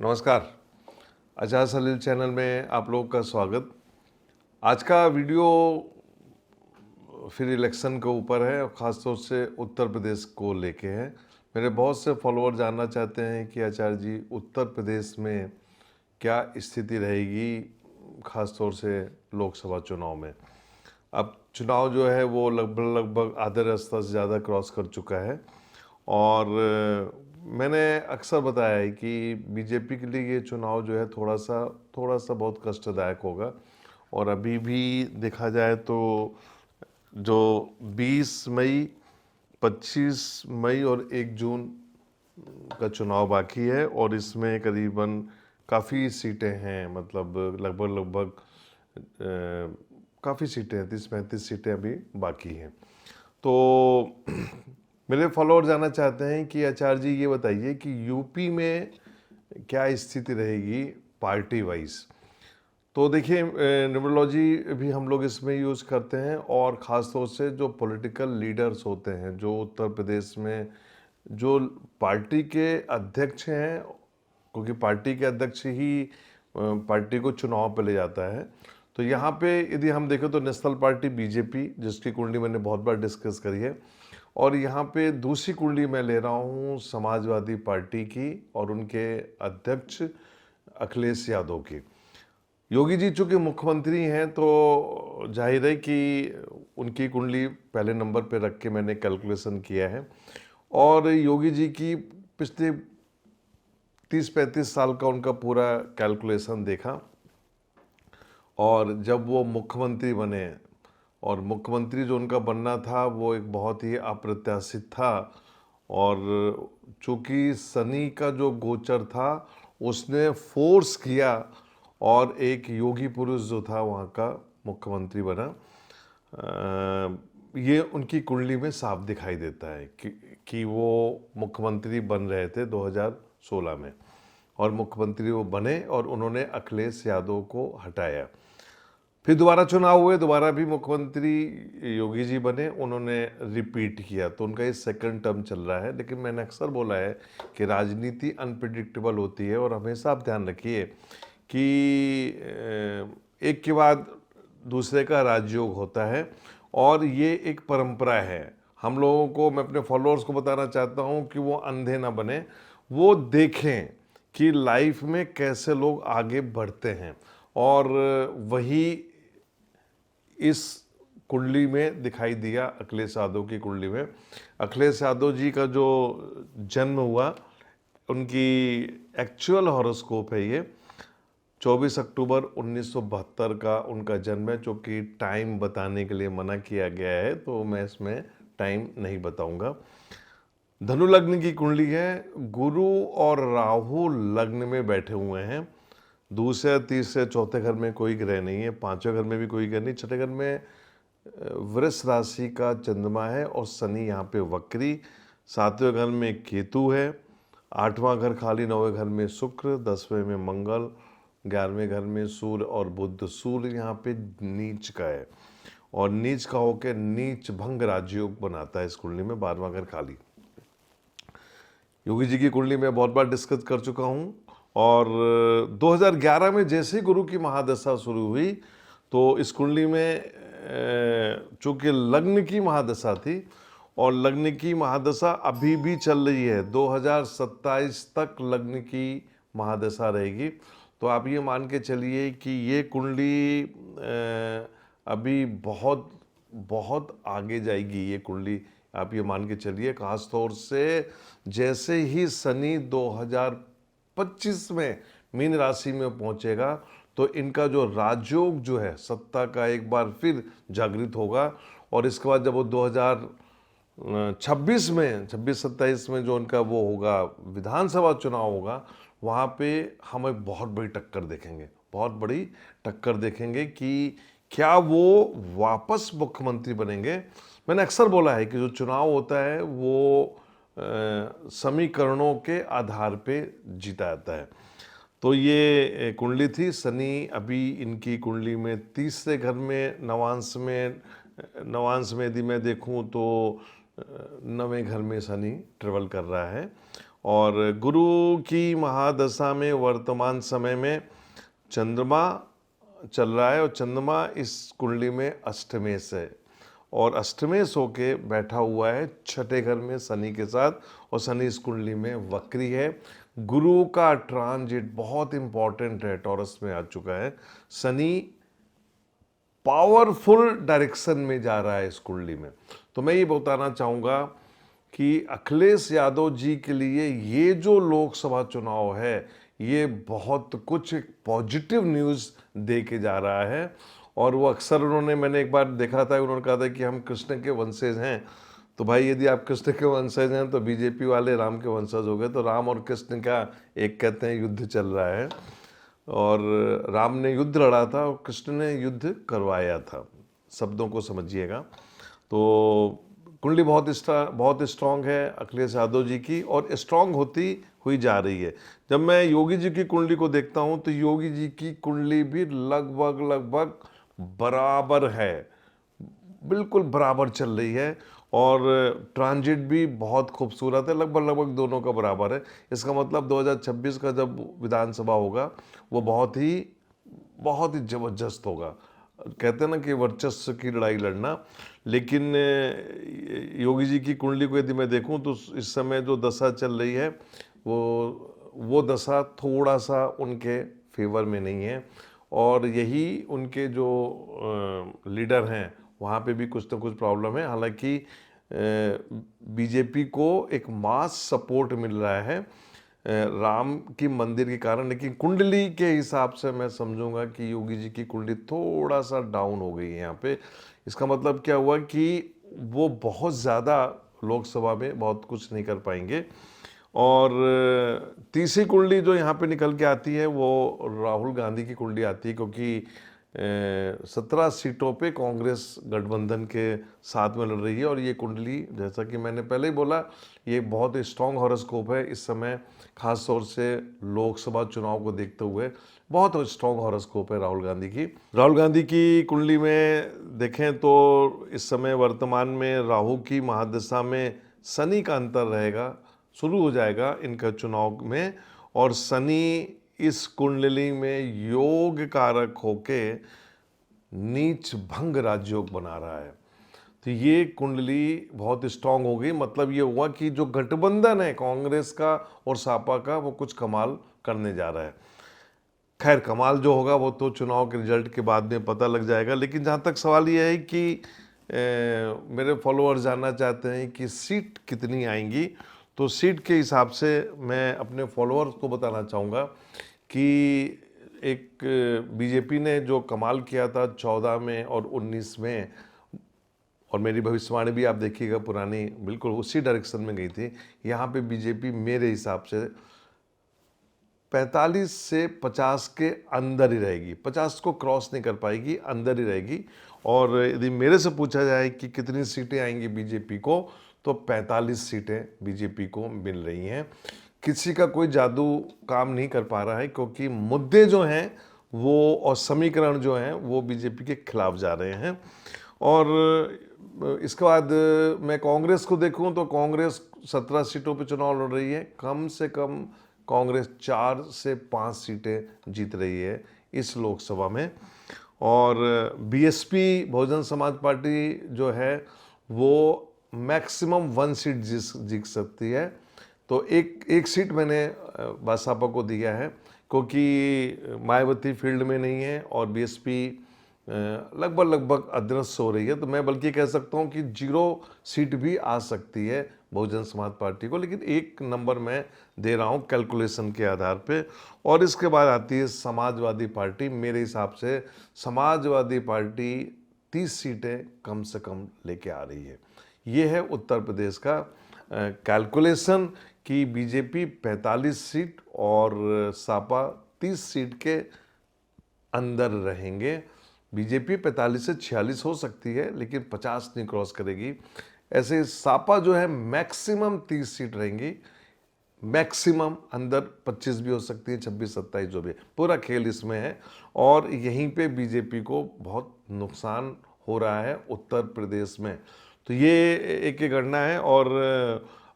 नमस्कार। आजाद सलील चैनल में आप लोगों का स्वागत। आज का वीडियो फिर इलेक्शन के ऊपर है और ख़ास तौर से उत्तर प्रदेश को लेके है। मेरे बहुत से फॉलोअर जानना चाहते हैं कि आचार्य जी, उत्तर प्रदेश में क्या स्थिति रहेगी, ख़ास तौर से लोकसभा चुनाव में। अब चुनाव जो है वो लगभग आधे रास्ता से ज़्यादा क्रॉस कर चुका है और मैंने अक्सर बताया है कि बीजेपी के लिए ये चुनाव जो है थोड़ा सा बहुत कष्टदायक होगा। और अभी भी देखा जाए तो जो 20 मई, 25 मई और 1 जून का चुनाव बाकी है और इसमें करीबन काफ़ी सीटें हैं, मतलब लगभग काफ़ी सीटें हैं, 30-35 सीटें अभी बाकी हैं। तो मेरे फॉलोअर जानना चाहते हैं कि आचार्य जी ये बताइए कि यूपी में क्या स्थिति रहेगी पार्टी वाइज। तो देखिए, न्यूमरोलॉजी भी हम लोग इसमें यूज़ करते हैं और ख़ास तौर से जो पॉलिटिकल लीडर्स होते हैं, जो उत्तर प्रदेश में जो पार्टी के अध्यक्ष हैं, क्योंकि पार्टी के अध्यक्ष ही पार्टी को चुनाव पे ले जाता है। तो यहाँ पे यदि हम देखें तो नेशनल पार्टी बीजेपी, जिसकी कुंडली मैंने बहुत बार डिस्कस करी है, और यहाँ पे दूसरी कुंडली मैं ले रहा हूँ समाजवादी पार्टी की और उनके अध्यक्ष अखिलेश यादव की। योगी जी चूँकि मुख्यमंत्री हैं तो जाहिर है कि उनकी कुंडली पहले नंबर पे रख के मैंने कैलकुलेशन किया है और योगी जी की पिछले 30-35 साल का उनका पूरा कैलकुलेशन देखा और जब वो मुख्यमंत्री बने और मुख्यमंत्री जो उनका बनना था वो एक बहुत ही अप्रत्याशित था और चूँकि शनि का जो गोचर था उसने फोर्स किया और एक योगी पुरुष जो था वहाँ का मुख्यमंत्री बना। ये उनकी कुंडली में साफ दिखाई देता है कि वो मुख्यमंत्री बन रहे थे 2016 में और मुख्यमंत्री वो बने और उन्होंने अखिलेश यादव को हटाया। फिर दोबारा चुनाव हुए, दोबारा भी मुख्यमंत्री योगी जी बने, उन्होंने रिपीट किया, तो उनका ये सेकंड टर्म चल रहा है। लेकिन मैंने अक्सर बोला है कि राजनीति अनप्रिडिक्टेबल होती है और हमेशा आप ध्यान रखिए कि एक के बाद दूसरे का राजयोग होता है और ये एक परंपरा है। हम लोगों को, मैं अपने फॉलोअर्स को बताना चाहता हूँ कि वो अंधे ना बने, वो देखें कि लाइफ में कैसे लोग आगे बढ़ते हैं और वही इस कुंडली में दिखाई दिया। अखिलेश यादव की कुंडली में अखिलेश यादव जी का जो जन्म हुआ, उनकी एक्चुअल हॉरोस्कोप है ये 24 अक्टूबर 1972 का उनका जन्म है। जो कि टाइम बताने के लिए मना किया गया है तो मैं इसमें टाइम नहीं बताऊंगा। धनु लग्न की कुंडली है, गुरु और राहु लग्न में बैठे हुए हैं। दूसरे, तीसरे, चौथे घर में कोई ग्रह नहीं है, पांचवें घर में भी कोई ग्रह नहीं, छठे घर में वृष राशि का चंद्रमा है और शनि यहाँ पे वक्री, सातवें घर में केतु है, आठवां घर खाली, नौवें घर में शुक्र, 10वें में मंगल, 11वें घर में सूर्य और बुध। सूर्य यहाँ पे नीच का है और नीच का होकर नीच भंग राजयोग बनाता है इस कुंडली में, 12वां घर खाली। योगी जी की कुंडली में बहुत बार डिस्कस कर चुका हूँ और 2011 में जैसे ही गुरु की महादशा शुरू हुई तो इस कुंडली में चूँकि लग्न की महादशा थी और लग्न की महादशा अभी भी चल रही है, 2027 तक लग्न की महादशा रहेगी। तो आप ये मान के चलिए कि ये कुंडली अभी बहुत बहुत आगे जाएगी। ये कुंडली आप ये मान के चलिए, खास तौर से जैसे ही शनि 2025 में मीन राशि में पहुंचेगा तो इनका जो राजयोग जो है सत्ता का एक बार फिर जागृत होगा और इसके बाद जब वो 2026 में 26-27 में जो उनका वो होगा विधानसभा चुनाव होगा, वहाँ पे हम एक बहुत बड़ी टक्कर देखेंगे, बहुत बड़ी टक्कर देखेंगे कि क्या वो वापस मुख्यमंत्री बनेंगे। मैंने अक्सर बोला है कि जो चुनाव होता है वो समीकरणों के आधार पे जीता जाता है। तो ये कुंडली थी। शनि अभी इनकी कुंडली में तीसरे घर में नवांश में यदि मैं देखूं तो 9वें घर में शनि ट्रेवल कर रहा है और गुरु की महादशा में वर्तमान समय में चंद्रमा चल रहा है और चंद्रमा इस कुंडली में अष्टमेश है और अष्टमेश होके बैठा हुआ है छठे घर में शनि के साथ और शनि इस कुंडली में वक्री है। गुरु का ट्रांजिट बहुत इंपॉर्टेंट है, टॉरस में आ चुका है। शनि पावरफुल डायरेक्शन में जा रहा है इस कुंडली में। तो मैं ये बताना चाहूँगा कि अखिलेश यादव जी के लिए ये जो लोकसभा चुनाव है ये बहुत कुछ पॉजिटिव न्यूज़ दे के जा रहा है। और वो अक्सर मैंने एक बार देखा था, उन्होंने कहा था कि हम कृष्ण के वंशज हैं। तो भाई यदि आप कृष्ण के वंशज हैं तो बीजेपी वाले राम के वंशज हो गए। तो राम और कृष्ण का एक कहते हैं युद्ध चल रहा है और राम ने युद्ध लड़ा था और कृष्ण ने युद्ध करवाया था, शब्दों को समझिएगा। तो कुंडली बहुत स्ट्रांग है अखिलेश यादव जी की और स्ट्रांग होती हुई जा रही है। जब मैं योगी जी की कुंडली को देखता हूं तो योगी जी की कुंडली भी लगभग बराबर है, बिल्कुल बराबर चल रही है और ट्रांजिट भी बहुत खूबसूरत है, लगभग दोनों का बराबर है। इसका मतलब 2026 का जब विधानसभा होगा वो बहुत ही ज़बरदस्त होगा। कहते हैं ना कि वर्चस्व की लड़ाई लड़ना। लेकिन योगी जी की कुंडली को यदि मैं देखूं तो इस समय जो दशा चल रही है वो दशा थोड़ा सा उनके फेवर में नहीं है और यही उनके जो लीडर हैं वहाँ पे भी कुछ ना कुछ प्रॉब्लम है। हालांकि बीजेपी को एक मास सपोर्ट मिल रहा है राम की मंदिर के कारण, लेकिन कुंडली के हिसाब से मैं समझूंगा कि योगी जी की कुंडली थोड़ा सा डाउन हो गई है यहाँ पे। इसका मतलब क्या हुआ कि वो बहुत ज़्यादा लोकसभा में बहुत कुछ नहीं कर पाएंगे। और तीसरी कुंडली जो यहाँ पे निकल के आती है वो राहुल गांधी की कुंडली आती है, क्योंकि 17 सीटों पे कांग्रेस गठबंधन के साथ में लड़ रही है और ये कुंडली, जैसा कि मैंने पहले ही बोला, ये बहुत स्ट्रॉन्ग हॉरोस्कोप है इस समय, खास तौर से लोकसभा चुनाव को देखते हुए बहुत स्ट्रॉन्ग हॉरोस्कोप है राहुल गांधी की कुंडली में देखें तो इस समय वर्तमान में राहु की महादशा में शनि का अंतर रहेगा, शुरू हो जाएगा इनका चुनाव में। और शनि इस कुंडली में योग कारक होके नीच भंग राजयोग बना रहा है। तो ये कुंडली बहुत स्ट्रांग हो गई। मतलब ये हुआ कि जो गठबंधन है कांग्रेस का और सपा का वो कुछ कमाल करने जा रहा है। खैर कमाल जो होगा वो तो चुनाव के रिजल्ट के बाद में पता लग जाएगा। लेकिन जहाँ तक सवाल ये है कि मेरे फॉलोअर्स जानना चाहते हैं कि सीट कितनी आएंगी, तो सीट के हिसाब से मैं अपने फॉलोअर्स को बताना चाहूँगा कि एक बीजेपी ने जो कमाल किया था 14 में और 19 में, और मेरी भविष्यवाणी भी आप देखिएगा पुरानी बिल्कुल उसी डायरेक्शन में गई थी। यहाँ पे बीजेपी मेरे हिसाब से 45 से 50 के अंदर ही रहेगी, 50 को क्रॉस नहीं कर पाएगी, अंदर ही रहेगी। और यदि मेरे से पूछा जाए कि कितनी सीटें आएंगी बीजेपी को, तो 45 सीटें बीजेपी को मिल रही हैं। किसी का कोई जादू काम नहीं कर पा रहा है, क्योंकि मुद्दे जो हैं वो और समीकरण जो हैं वो बीजेपी के खिलाफ जा रहे हैं। और इसके बाद मैं कांग्रेस को देखूं तो कांग्रेस 17 सीटों पे चुनाव लड़ रही है। कम से कम कांग्रेस 4 से 5 सीटें जीत रही है इस लोकसभा में। और बीएसपी बहुजन समाज पार्टी जो है वो मैक्सिमम 1 सीट जीत सकती है। तो एक सीट मैंने बसपा को दिया है, क्योंकि मायावती फील्ड में नहीं है और बीएसपी लगभग अदृश्य हो रही है। तो मैं बल्कि कह सकता हूं कि 0 सीट भी आ सकती है बहुजन समाज पार्टी को, लेकिन 1 नंबर मैं दे रहा हूं कैलकुलेशन के आधार पे। और इसके बाद आती है समाजवादी पार्टी। मेरे हिसाब से समाजवादी पार्टी 30 सीटें कम से कम लेके आ रही है। ये है उत्तर प्रदेश का कैलकुलेशन कि बीजेपी 45 सीट और सपा 30 सीट के अंदर रहेंगे। बीजेपी 45 से 46 हो सकती है, लेकिन 50 नहीं क्रॉस करेगी। ऐसे सपा जो है मैक्सिमम 30 सीट रहेंगी, मैक्सिमम अंदर 25 भी हो सकती है, 26-27 जो भी, पूरा खेल इसमें है। और यहीं पे बीजेपी को बहुत नुकसान हो रहा है उत्तर प्रदेश में। तो ये एक गणना है। और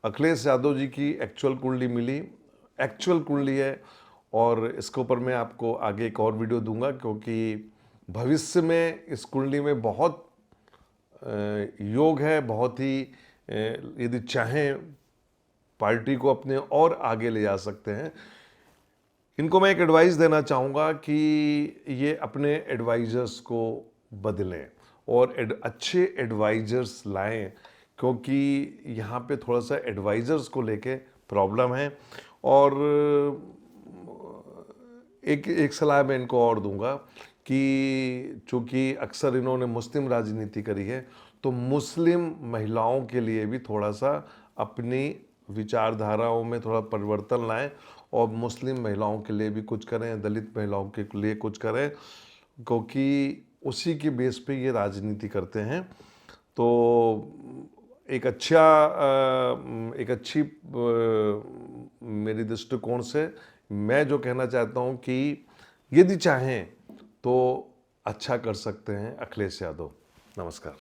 अखिलेश यादव जी की एक्चुअल कुंडली मिली, एक्चुअल कुंडली है, और इसके ऊपर मैं आपको आगे एक और वीडियो दूंगा, क्योंकि भविष्य में इस कुंडली में बहुत योग है, बहुत ही यदि चाहें पार्टी को अपने और आगे ले जा सकते हैं। इनको मैं एक एडवाइस देना चाहूँगा कि ये अपने एडवाइज़र्स को बदलें और अच्छे एडवाइज़र्स लाएं, क्योंकि यहाँ पे थोड़ा सा एडवाइज़र्स को लेके प्रॉब्लम है। और एक सलाह मैं इनको और दूंगा कि चूँकि अक्सर इन्होंने मुस्लिम राजनीति करी है, तो मुस्लिम महिलाओं के लिए भी थोड़ा सा अपनी विचारधाराओं में थोड़ा परिवर्तन लाएं और मुस्लिम महिलाओं के लिए भी कुछ करें, दलित महिलाओं के लिए कुछ करें, क्योंकि उसी के बेस पे ये राजनीति करते हैं। तो एक अच्छी मेरी दृष्टिकोण से मैं जो कहना चाहता हूँ कि यदि चाहें तो अच्छा कर सकते हैं अखिलेश यादव। नमस्कार।